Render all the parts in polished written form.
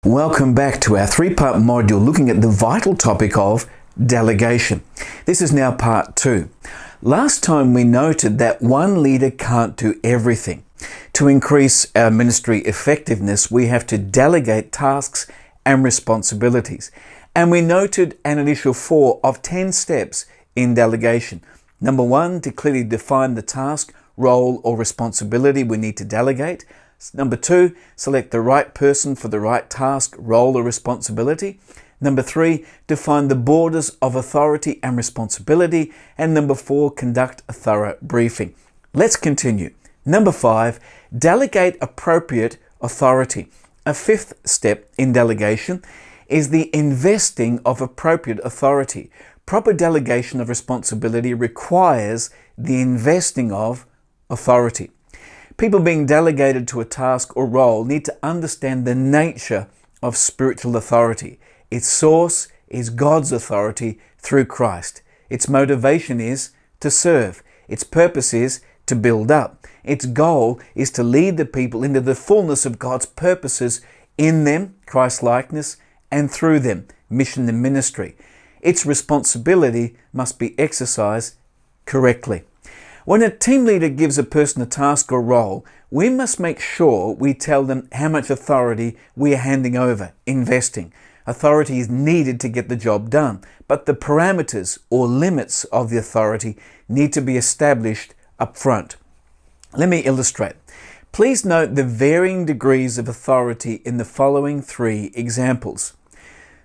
Welcome back to our three-part module looking at the vital topic of delegation. This is now part 2. Last time we noted that one leader can't do everything. To increase our ministry effectiveness, we have to delegate tasks and responsibilities. And we noted an initial 4 of 10 steps in delegation. Number 1, to clearly define the task, role or responsibility we need to delegate. Number 2, select the right person for the right task, role or responsibility. Number 3, define the borders of authority and responsibility. And number 4, conduct a thorough briefing. Let's continue. Number 5, delegate appropriate authority. A 5th step in delegation is the investing of appropriate authority. Proper delegation of responsibility requires the investing of authority. People being delegated to a task or role need to understand the nature of spiritual authority. Its source is God's authority through Christ. Its motivation is to serve. Its purpose is to build up. Its goal is to lead the people into the fullness of God's purposes in them, Christ-likeness, and through them, mission and ministry. Its responsibility must be exercised correctly. When a team leader gives a person a task or role, we must make sure we tell them how much authority we are handing over, investing. Authority is needed to get the job done, but the parameters or limits of the authority need to be established up front. Let me illustrate. Please note the varying degrees of authority in the following 3 examples.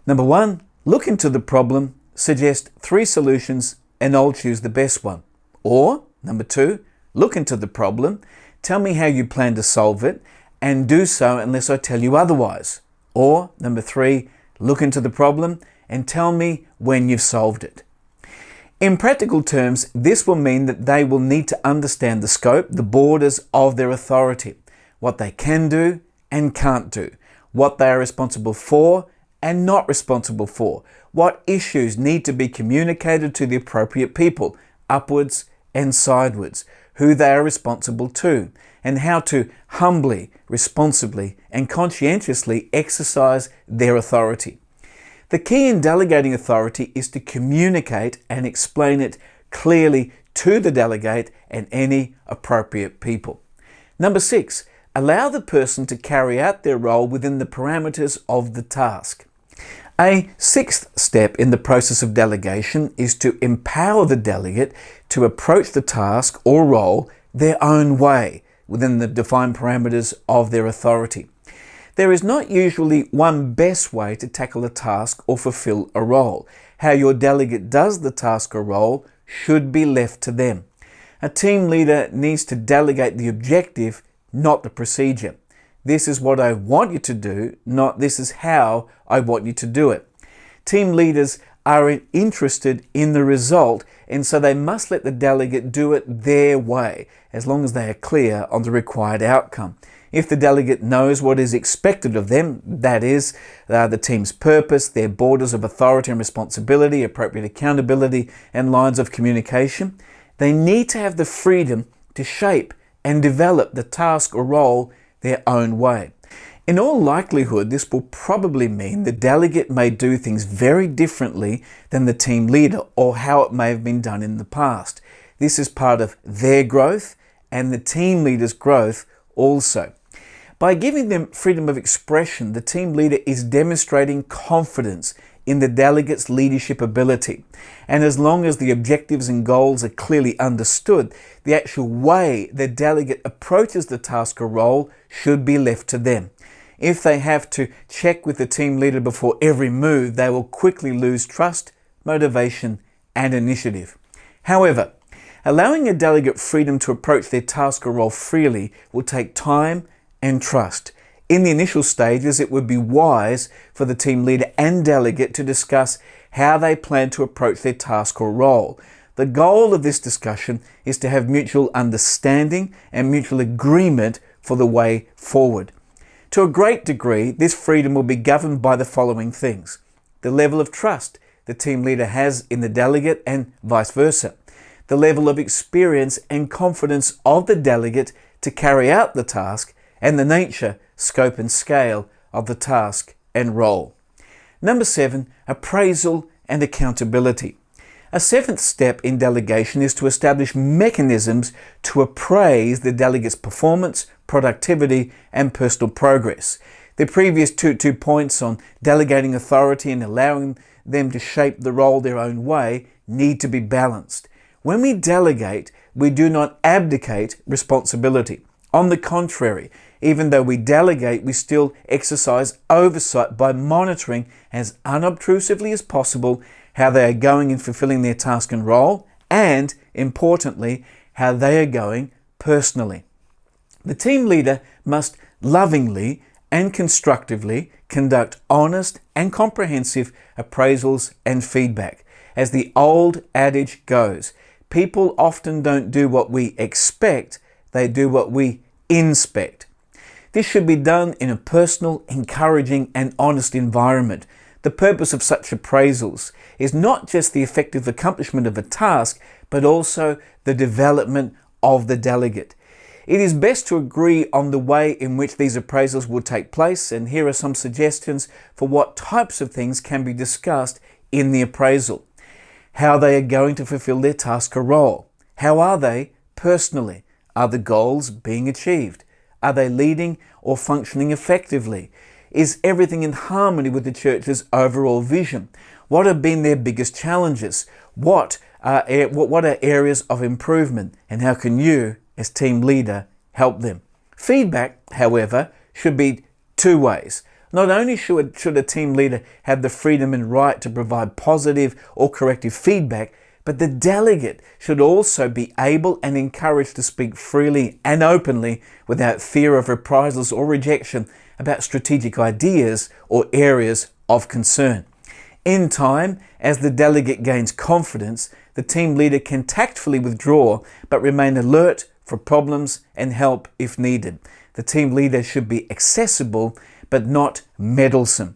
Number 1, look into the problem, suggest 3 solutions, and I'll choose the best one. Or Number 2, look into the problem, tell me how you plan to solve it, and do so unless I tell you otherwise. Or number 3, look into the problem and tell me when you've solved it. In practical terms, this will mean that they will need to understand the scope, the borders of their authority, what they can do and can't do, what they are responsible for and not responsible for, what issues need to be communicated to the appropriate people, upwards and sidewards, who they are responsible to, and how to humbly, responsibly, and conscientiously exercise their authority. The key in delegating authority is to communicate and explain it clearly to the delegate and any appropriate people. Number 6, allow the person to carry out their role within the parameters of the task. A 6th step in the process of delegation is to empower the delegate to approach the task or role their own way within the defined parameters of their authority. There is not usually one best way to tackle a task or fulfill a role. How your delegate does the task or role should be left to them. A team leader needs to delegate the objective, not the procedure. This is what I want you to do, not this is how I want you to do it. Team leaders are interested in the result, and so they must let the delegate do it their way, as long as they are clear on the required outcome. If the delegate knows what is expected of them, that is, the team's purpose, their borders of authority and responsibility, appropriate accountability, and lines of communication, they need to have the freedom to shape and develop the task or role their own way. In all likelihood, this will probably mean the delegate may do things very differently than the team leader or how it may have been done in the past. This is part of their growth and the team leader's growth also. By giving them freedom of expression, the team leader is demonstrating confidence in the delegate's leadership ability. And as long as the objectives and goals are clearly understood, the actual way the delegate approaches the task or role should be left to them. If they have to check with the team leader before every move, they will quickly lose trust, motivation, and initiative. However, allowing a delegate freedom to approach their task or role freely will take time and trust. In the initial stages, it would be wise for the team leader and delegate to discuss how they plan to approach their task or role. The goal of this discussion is to have mutual understanding and mutual agreement for the way forward. To a great degree, this freedom will be governed by the following things: the level of trust the team leader has in the delegate and vice versa, the level of experience and confidence of the delegate to carry out the task, and the nature, scope and scale of the task and role. Number 7, appraisal and accountability. A 7th step in delegation is to establish mechanisms to appraise the delegate's performance, productivity, and personal progress. The previous two points on delegating authority and allowing them to shape the role their own way need to be balanced. When we delegate, we do not abdicate responsibility. On the contrary, even though we delegate, we still exercise oversight by monitoring as unobtrusively as possible how they are going in fulfilling their task and role, and, importantly, how they are going personally. The team leader must lovingly and constructively conduct honest and comprehensive appraisals and feedback. As the old adage goes, people often don't do what we expect, they do what we inspect. This should be done in a personal, encouraging, and honest environment. The purpose of such appraisals is not just the effective accomplishment of a task, but also the development of the delegate. It is best to agree on the way in which these appraisals will take place, and here are some suggestions for what types of things can be discussed in the appraisal. How they are going to fulfill their task or role. How are they personally? Are the goals being achieved? Are they leading or functioning effectively? Is everything in harmony with the church's overall vision? What have been their biggest challenges? What are areas of improvement? And how can you, as team leader, help them? Feedback, however, should be two ways. Not only should a team leader have the freedom and right to provide positive or corrective feedback, but the delegate should also be able and encouraged to speak freely and openly without fear of reprisals or rejection about strategic ideas or areas of concern. In time, as the delegate gains confidence, the team leader can tactfully withdraw but remain alert for problems and help if needed. The team leader should be accessible but not meddlesome.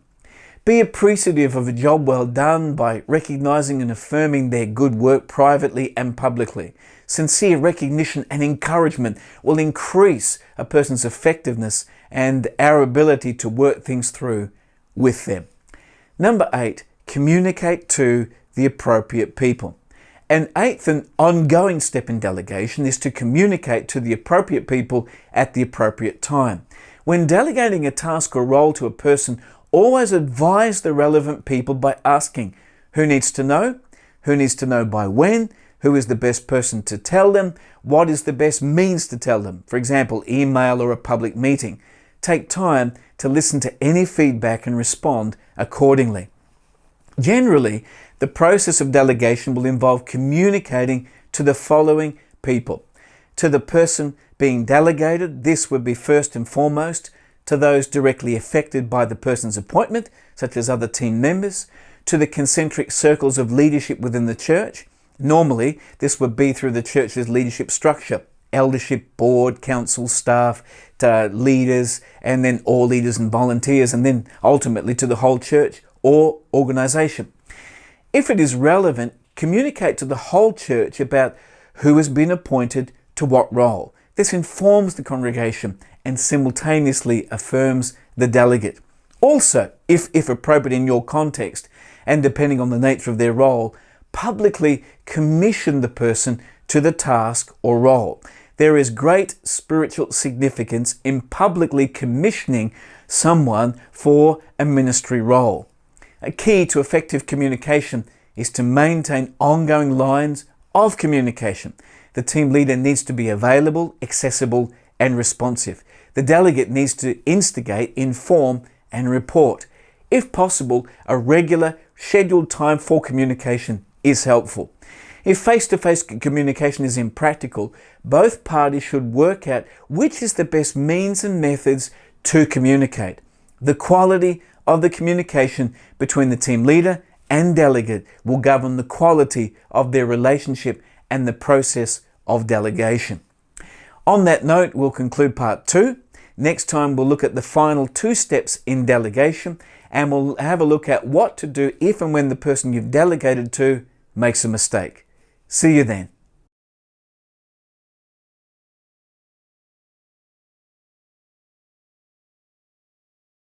Be appreciative of a job well done by recognizing and affirming their good work privately and publicly. Sincere recognition and encouragement will increase a person's effectiveness and our ability to work things through with them. Number 8, communicate to the appropriate people. An 8th and ongoing step in delegation is to communicate to the appropriate people at the appropriate time. When delegating a task or role to a person, always advise the relevant people by asking who needs to know by when, who is the best person to tell them, what is the best means to tell them, for example, email or a public meeting. Take time to listen to any feedback and respond accordingly. Generally, the process of delegation will involve communicating to the following people. To the person being delegated, this would be first and foremost. To those directly affected by the person's appointment, such as other team members. To the concentric circles of leadership within the church. Normally, this would be through the church's leadership structure. Eldership, board, council, staff, to leaders, and then all leaders and volunteers, and then ultimately to the whole church or organization. If it is relevant, communicate to the whole church about who has been appointed to what role. This informs the congregation and simultaneously affirms the delegate. Also, if appropriate in your context, and depending on the nature of their role, publicly commission the person to the task or role. There is great spiritual significance in publicly commissioning someone for a ministry role. A key to effective communication is to maintain ongoing lines of communication. The team leader needs to be available, accessible, and responsive. The delegate needs to instigate, inform, and report. If possible, a regular, scheduled time for communication is helpful. If face-to-face communication is impractical, both parties should work out which is the best means and methods to communicate. The quality of the communication between the team leader and delegate will govern the quality of their relationship and the process of delegation. On that note, we'll conclude part 2. Next time we'll look at the final 2 steps in delegation, and we'll have a look at what to do if and when the person you've delegated to makes a mistake. See you then.